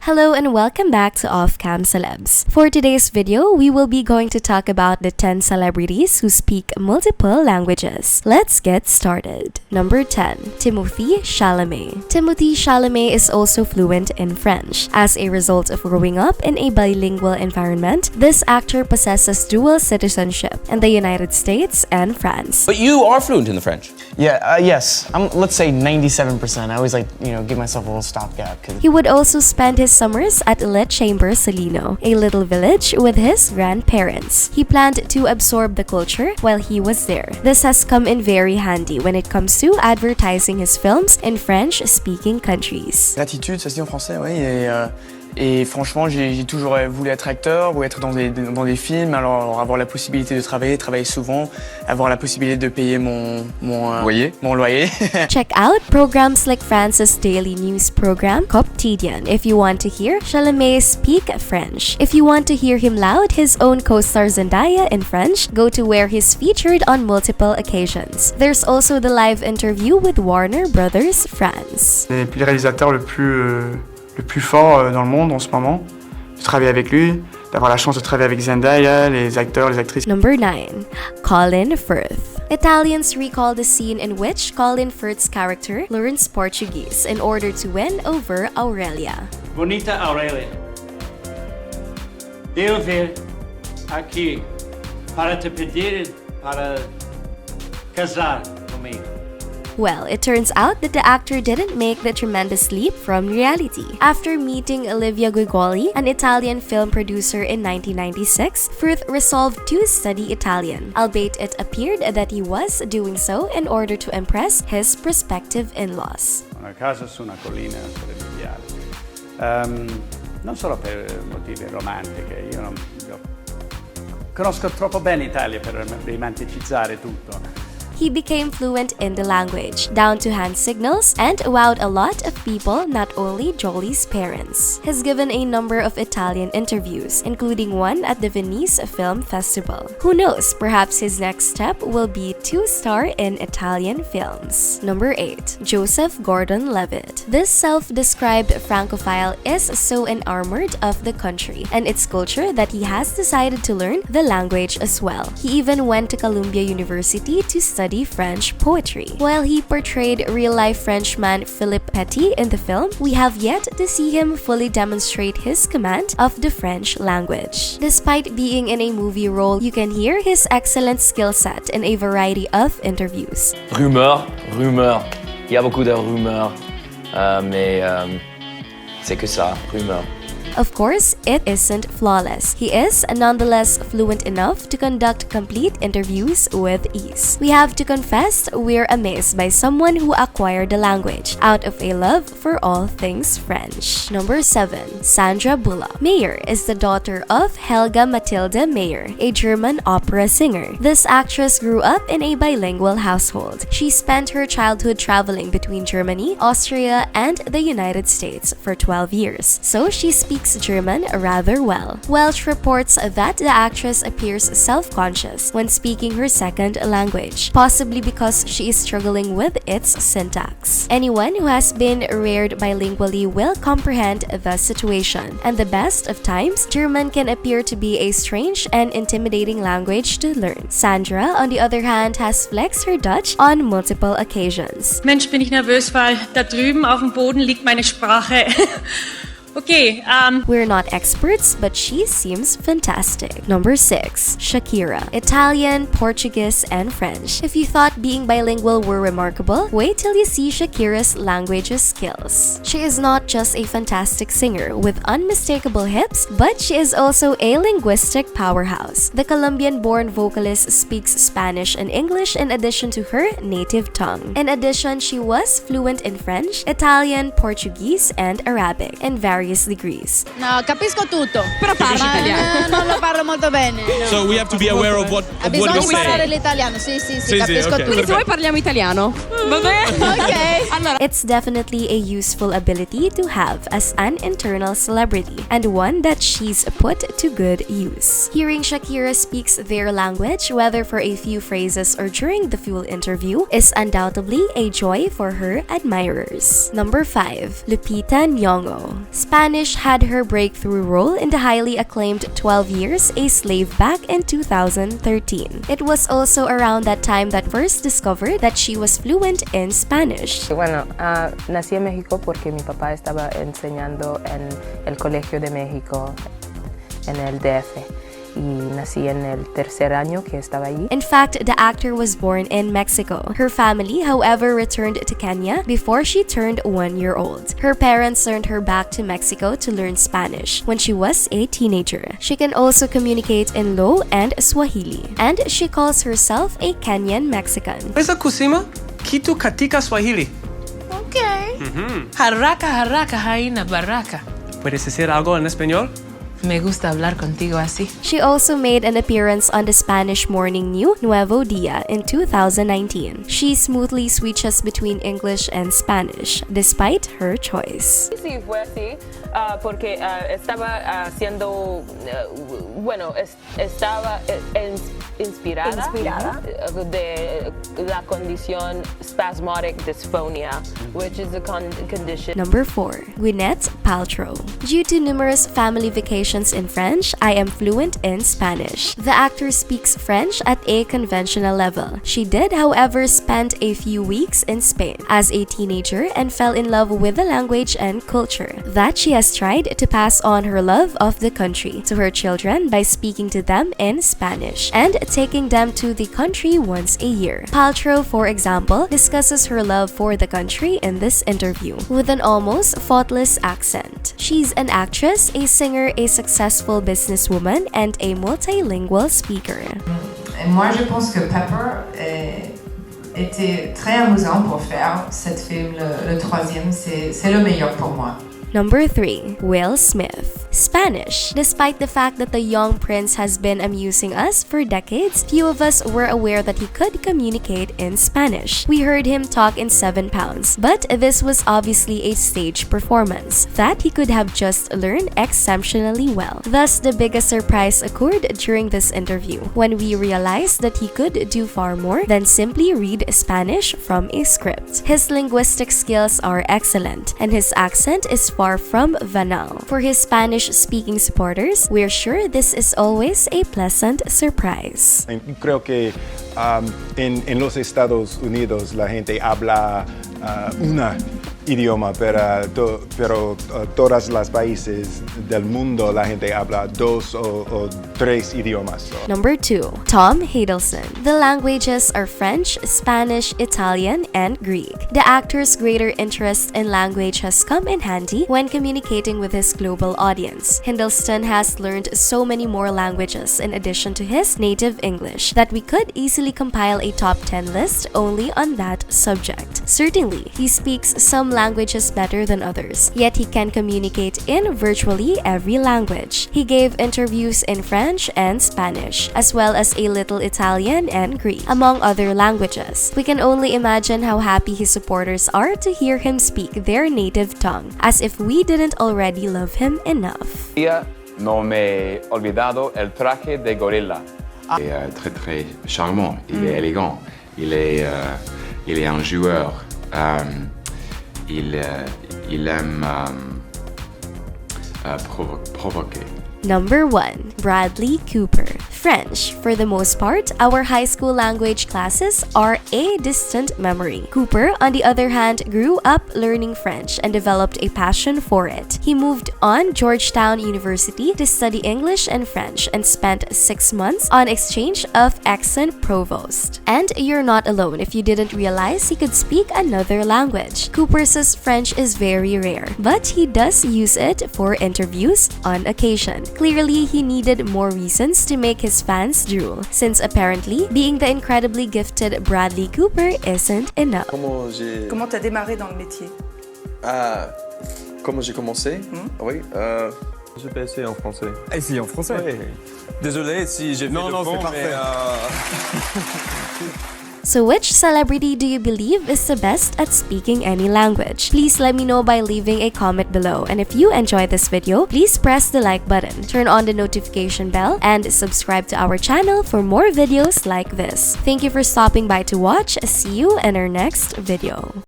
Hello and welcome back to Off-Cam Celebs. For today's video, we will be going to talk about the 10 celebrities who speak multiple languages. Let's get started. Number 10. Timothée Chalamet. Timothée Chalamet is also fluent in French. As a result of growing up in a bilingual environment, this actor possesses dual citizenship in the United States and France. But you are fluent in the French? Yeah, yes. Let's say 97%. I always give myself a little stopgap. He would also spend his summers at Le Chamber Salino, a little village with his grandparents. He planned to absorb the culture while he was there. This has come in very handy when it comes to advertising his films in French-speaking countries. Gratitude, ça se dit en français, oui. Et franchement, j'ai toujours voulu être acteur ou être dans des films, alors avoir la possibilité de travailler souvent, avoir la possibilité de payer mon loyer. Check out programs like France's daily news program, Quotidien, if you want to hear Chalamet speak French. If you want to hear him loud his own co-star Zendaya in French, go to where he's featured on multiple occasions. There's also the live interview with Warner Brothers France. Et puis le réalisateur le plus fort dans le monde en ce moment, de travailler avec lui, d'avoir la chance de travailler avec Zendaya, les acteurs, les actrices. Number 9. Colin Firth. Italians recall the scene in which Colin Firth's character learns Portuguese in order to win over Aurelia. Bonita Aurelia, eu vim aqui para te pedir para casar comigo. Well, it turns out that the actor didn't make the tremendous leap from reality. After meeting Olivia Guigoli, an Italian film producer in 1996, Firth resolved to study Italian, albeit it appeared that he was doing so in order to impress his prospective in-laws. Una casa su una collina sarebbe ideale. Non solo per motivi romantici, io conosco troppo bene l'Italia per romanticizzare tutto. He became fluent in the language, down to hand signals, and wowed a lot of people, not only Jolie's parents. He's given a number of Italian interviews, including one at the Venice Film Festival. Who knows, perhaps his next step will be to star in Italian films. Number 8. Joseph Gordon-Levitt. This self-described Francophile is so enamored of the country and its culture that he has decided to learn the language as well. He even went to Columbia University to study French poetry. While he portrayed real-life Frenchman Philippe Petit in the film, we have yet to see him fully demonstrate his command of the French language. Despite being in a movie role, you can hear his excellent skill set in a variety of interviews. Rumeurs. Il y a beaucoup de rumeurs, mais c'est que ça, rumeurs. Of course, it isn't flawless. He is nonetheless fluent enough to conduct complete interviews with ease. We have to confess, we're amazed by someone who acquired the language out of a love for all things French. Number 7. Sandra Bullock. Meyer is the daughter of Helga Matilda Meyer, a German opera singer. This actress grew up in a bilingual household. She spent her childhood traveling between Germany, Austria, and the United States for 12 years, so she speaks German rather well. Welsh reports that the actress appears self-conscious when speaking her second language, possibly because she is struggling with its syntax. Anyone who has been reared bilingually will comprehend the situation, and the best of times, German can appear to be a strange and intimidating language to learn. Sandra, on the other hand, has flexed her Dutch on multiple occasions. Mensch, bin ich nervös, weil da drüben auf dem Boden liegt meine Sprache. Okay, We're not experts, but she seems fantastic. Number 6. Shakira. Italian, Portuguese, and French. If you thought being bilingual were remarkable, wait till you see Shakira's language skills. She is not just a fantastic singer with unmistakable hips, but she is also a linguistic powerhouse. The Colombian-born vocalist speaks Spanish and English in addition to her native tongue. In addition, she was fluent in French, Italian, Portuguese, and Arabic in various degrees. No, capisco tutto. Però parli italiano. Non lo parlo molto bene. No. So we have to be aware of what you're Bisogna saying. imparare l'italiano, sì, capisco okay. tutto. Quindi se vuoi parliamo italiano. Va bene? Ok. Allora, It's definitely a useful ability to have as an internal celebrity, and one that she's put to good use. Hearing Shakira speaks their language, whether for a few phrases or during the full interview, is undoubtedly a joy for her admirers. Number 5. Lupita Nyong'o. Spanish had her breakthrough role in the highly acclaimed 12 Years a Slave back in 2013. It was also around that time that first discovered that she was fluent in Spanish. Bueno, nací en México porque mi papá estaba enseñando en el Colegio de México en el DF. Y nací en el tercer año que estaba allí. In fact, the actor was born in Mexico. Her family, however, returned to Kenya before she turned 1 year old. Her parents sent her back to Mexico to learn Spanish when she was a teenager. She can also communicate in Lo and Swahili, and she calls herself a Kenyan Mexican. Weza kusema kitu katika Swahili. Okay. Haraka haraka haina baraka. ¿Puedes decir algo en español? Me gusta hablar contigo así. She also made an appearance on the Spanish morning new Nuevo Dia in 2019. She smoothly switches between English and Spanish, despite her choice. Sí, fue así, porque estaba haciendo, bueno, estaba inspirada de la condición spasmodic dysphonia, which is a condition. Number 4. Gwyneth Paltrow. Due to numerous family vacations in French, I am fluent in Spanish. The actor speaks French at a conventional level. She did, however, spend a few weeks in Spain as a teenager and fell in love with the language and culture. That she has tried to pass on her love of the country to her children by speaking to them in Spanish and taking them to the country once a year. Paltrow, for example, discusses her love for the country in this interview with an almost faultless accent. She's an actress, a singer, a successful businesswoman, and a multilingual speaker. Et moi, je pense que Pepper était très amusant pour faire cette film. Le troisième, c'est le meilleur pour moi. Number 3. Will Smith. Spanish. Despite the fact that the young prince has been amusing us for decades, few of us were aware that he could communicate in Spanish. We heard him talk in 7 pounds, but this was obviously a stage performance that he could have just learned exceptionally well. Thus, the biggest surprise occurred during this interview when we realized that he could do far more than simply read Spanish from a script. His linguistic skills are excellent, and his accent is far from banal. For his Spanish-speaking supporters, we're sure this is always a pleasant surprise. Creo que en los Estados Unidos la gente habla una idioma, pero todas las países del mundo la gente habla 2 o 3 idiomas. Number 2. Tom Hiddleston. The languages are French, Spanish, Italian, and Greek. The actor's greater interest in language has come in handy when communicating with his global audience. Hiddleston has learned so many more languages in addition to his native English that we could easily compile a top 10 list only on that subject. Certainly, he speaks some languages better than others, yet he can communicate in virtually every language. He gave interviews in French and Spanish, as well as a little Italian and Greek, among other languages. We can only imagine how happy his supporters are to hear him speak their native tongue, as if we didn't already love him enough. No me he olvidado el traje de gorila. Il est très très charmant, il est élégant, il est un joueur. Il aime provoquer. Number 1. Bradley Cooper. French. For the most part, our high school language classes are a distant memory. Cooper, on the other hand, grew up learning French and developed a passion for it. He moved on Georgetown University to study English and French and spent 6 months on exchange of Aix-en-Provence. And you're not alone if you didn't realize he could speak another language. Cooper says French is very rare, but he does use it for interviews on occasion. Clearly, he needed more reasons to make his fans drool, since apparently, being the incredibly gifted Bradley Cooper isn't enough. Comment t'as démarré dans le métier? Comment j'ai commencé? Oui. Je peux essayer en français. Essayer en français? Oui. Désolé si j'ai fait non, c'est parfait. So which celebrity do you believe is the best at speaking any language? Please let me know by leaving a comment below. And if you enjoyed this video, please press the like button, turn on the notification bell, and subscribe to our channel for more videos like this. Thank you for stopping by to watch. See you in our next video.